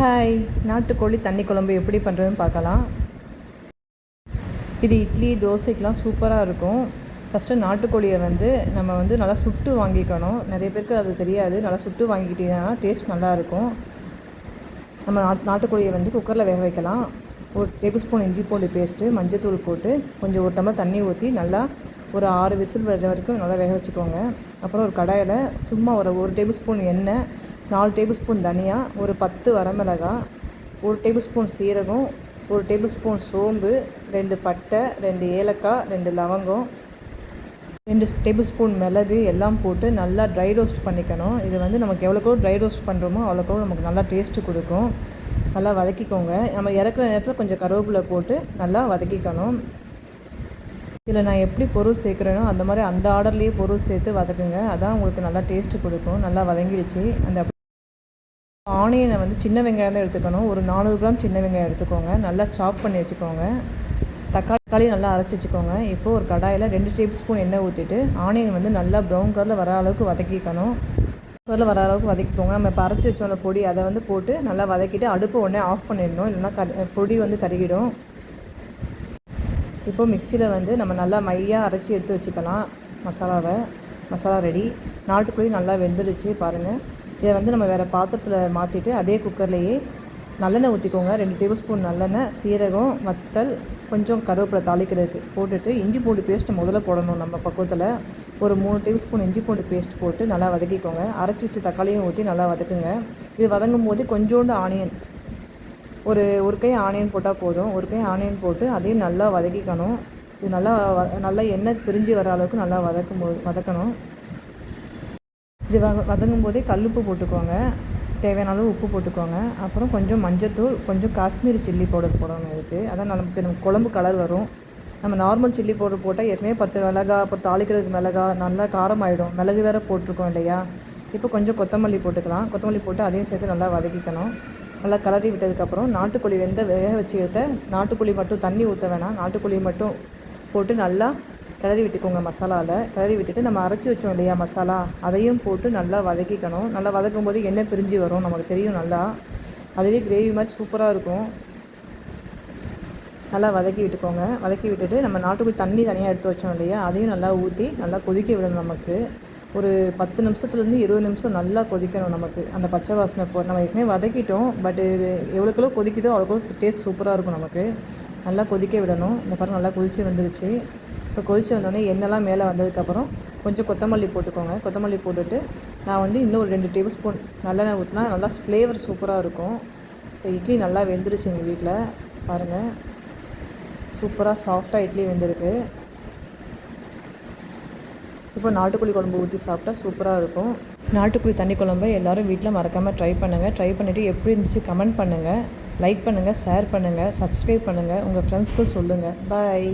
Hi, நாட்டுக்கோழி தண்ணி குழம்பு எப்படி பண்ணுறதுன்னு பார்க்கலாம். இது இட்லி தோசைக்கெலாம் சூப்பராக இருக்கும். ஃபஸ்ட்டு நாட்டுக்கோழியை நம்ம நல்லா சுட்டு வாங்கிக்கணும். நிறைய பேருக்கு அது தெரியாது. நல்லா சுட்டு வாங்கிக்கிட்டீங்கன்னா டேஸ்ட் நல்லாயிருக்கும். நம்ம நாட்டுக்கோழியை குக்கரில் வேக வைக்கலாம். ஒரு டேபிள் ஸ்பூன் இஞ்சி பூண்டு பேஸ்ட்டு, மஞ்சத்தூள் போட்டு கொஞ்சம் ஒரு டம்ளர் தண்ணி ஊற்றி நல்லா ஒரு 6 விசில் வர வரைக்கும் நல்லா வேக வச்சுக்கோங்க. அப்புறம் ஒரு கடாயில் சும்மா ஒரு டேபிள் ஸ்பூன் எண்ணெய், 4 டேபிள் ஸ்பூன் தனியா, ஒரு 10 வரமிளகாய், 1 டேபிள் ஸ்பூன் சீரகம், 1 டேபிள் ஸ்பூன் சோம்பு, 2 பட்டை, 2 ஏலக்காய், 2 லவங்கம், 2 டேபிள் ஸ்பூன் மிளகு எல்லாம் போட்டு நல்லா ட்ரை ரோஸ்ட் பண்ணிக்கணும். இது நமக்கு எவ்வளோக்கோ ட்ரை ரோஸ்ட் பண்ணுறோமோ அவ்வளோக்கோ நமக்கு நல்லா டேஸ்ட்டு கொடுக்கும். நல்லா வதக்கிக்கோங்க. நம்ம இறக்குற நேரத்தில் கொஞ்சம் கருவேப்பிலை போட்டு நல்லா வதக்கிக்கணும். இதில் நான் எப்படி பொருள் சேர்க்குறேனோ அந்த மாதிரி அந்த ஆர்டர்லேயே பொருள் சேர்த்து வதக்குங்க. அதான் உங்களுக்கு நல்லா டேஸ்ட்டு கொடுக்கும். நல்லா வதங்கிடுச்சு. அந்த ஆனியனை சின்ன வெங்காயம் தான் எடுத்துக்கணும். ஒரு 400 கிராம் சின்ன வெங்காயம் எடுத்துக்கோங்க. நல்லா சாப் பண்ணி வச்சுக்கோங்க. தக்காளி நல்லா அரைச்சி வச்சுக்கோங்க. இப்போது ஒரு கடாயில் 2 டேபிள் ஸ்பூன் எண்ணெய் ஊற்றிட்டு ஆனியன் நல்லா ப்ரௌன் கலரில் வர அளவுக்கு வதக்கிக்கணும். கலரில் வர அளவுக்கு வதக்கிக்கோங்க. நம்ம இப்போ அரைச்சி வச்சோம்ல பொடி, அதை போட்டு நல்லா வதக்கிட்டு அடுப்பை உடனே ஆஃப் பண்ணிடணும். இல்லைன்னா பொடி கருகிடும். இப்போது மிக்சியில் நம்ம நல்லா மையாக அரைச்சி எடுத்து வச்சுக்கலாம். மசாலா ரெடி. நாட்டுக்கோழி நல்லா வெந்துடுச்சு பாருங்கள். இதை நம்ம வேறு பாத்திரத்தில் மாற்றிட்டு அதே குக்கர்லேயே நல்லெண்ணெய் ஊற்றிக்கோங்க. 2 டேபிள் ஸ்பூன் நல்லெண்ணெய், சீரகம், வத்தல், கொஞ்சம் கருவேப்பிலை தாளிக்கிறதுக்கு போட்டுட்டு இஞ்சி பூண்டு பேஸ்ட்டு முதல்ல போடணும். நம்ம பக்குவத்தில் ஒரு 3 டேபிள் ஸ்பூன் இஞ்சி பூண்டு பேஸ்ட் போட்டு நல்லா வதக்கிக்கோங்க. அரைச்சி வச்சு தக்காளியும் ஊற்றி நல்லா வதக்குங்க. இது வதங்கும் போது கொஞ்சோண்டு ஆனியன், ஒரு கை ஆனியன் போட்டால் போதும். ஒரு கை ஆனியன் போட்டு அதையும் நல்லா வதக்கிக்கணும். இது நல்லா எண்ணெய் பிரிஞ்சு வர அளவுக்கு நல்லா வதக்கணும். இது வதங்கும் போதே கல்லுப்பு போட்டுக்கோங்க. தேவையான அளவு உப்பு போட்டுக்கோங்க. அப்புறம் கொஞ்சம் மஞ்சத்தூள், கொஞ்சம் காஷ்மீரி சில்லி பவுடர் போடணும். இதுக்கு அதான் நமக்கு குழம்பு கலர் வரும். நம்ம நார்மல் சில்லி பவுடர் போட்டால் ஏற்கனவே 10 மிளகாய், அப்புறம் தாளிக்கிறதுக்கு மிளகாய் நல்லா காரமாயிடும். மிளகு வேறு போட்டிருக்கோம் இல்லையா. இப்போ கொஞ்சம் கொத்தமல்லி போட்டுக்கலாம். கொத்தமல்லி போட்டு அதையும் சேர்த்து நல்லா வதக்கிக்கணும். நல்லா கலரி விட்டதுக்கப்புறம் நாட்டுக்கோழி வேக வச்சு எடுத்த நாட்டுக்கோழி மட்டும் தண்ணி ஊற்ற வேணாம். நாட்டுக்கோழி மட்டும் போட்டு நல்லா கிளறி விட்டுக்கோங்க. மசாலாவில் கிளறி விட்டுட்டு நம்ம அரைச்சி வச்சோம் இல்லையா மசாலா, அதையும் போட்டு நல்லா வதக்கிக்கணும். நல்லா வதக்கும் போது எண்ணெய் பிரிஞ்சு வரும், நமக்கு தெரியும் நல்லா. அதுவே கிரேவி மாதிரி சூப்பராக இருக்கும். நல்லா வதக்கி விட்டுக்கோங்க. வதக்கி விட்டுட்டு நம்ம நாட்டுக்கோழி தண்ணி தனியாக எடுத்து வச்சோம் இல்லையா, அதையும் நல்லா ஊற்றி நல்லா கொதிக்க விடணும். நமக்கு ஒரு 10 நிமிஷத்துலேருந்து 20 நிமிஷம் நல்லா கொதிக்கணும். நமக்கு அந்த பச்சை வாசனை நம்ம ஏற்கனவே வதக்கிட்டோம். பட் எவ்வளோக்கெவ்வளோ கொதிக்குதோ அவ்வளோக்கோ டேஸ்ட் சூப்பராக இருக்கும். நமக்கு நல்லா கொதிக்க விடணும். இந்த பாருங்கள் நல்லா கொதித்து வந்துருச்சு. இப்போ கொதித்து வந்தோடனே எண்ணெய்லாம் மேலே வந்ததுக்கப்புறம் கொஞ்சம் கொத்தமல்லி போட்டுக்கோங்க. கொத்தமல்லி போட்டுட்டு நான் இன்னும் ஒரு 2 டேபிள் ஸ்பூன் நல்லெண்ணெய் ஊற்றினா நல்லா ஃப்ளேவர் சூப்பராக இருக்கும். இப்போ இட்லி நல்லா வெந்துருச்சு எங்கள் வீட்டில் பாருங்கள். சூப்பராக சாஃப்டாக இட்லி வெந்திருக்கு. இப்போ நாட்டுக்கோழி குழம்பு ஊற்றி சாப்பிட்டா சூப்பராக இருக்கும். நாட்டுக்கோழி தண்ணி குழம்பு எல்லோரும் வீட்டில் மறக்காமல் ட்ரை பண்ணுங்கள். ட்ரை பண்ணிவிட்டு எப்படி இருந்துச்சு கமெண்ட் பண்ணுங்கள். லைக் பண்ணுங்கள், ஷேர் பண்ணுங்கள், சப்ஸ்கிரைப் பண்ணுங்கள். உங்கள் ஃப்ரெண்ட்ஸ்க்கும் சொல்லுங்கள். பாய்.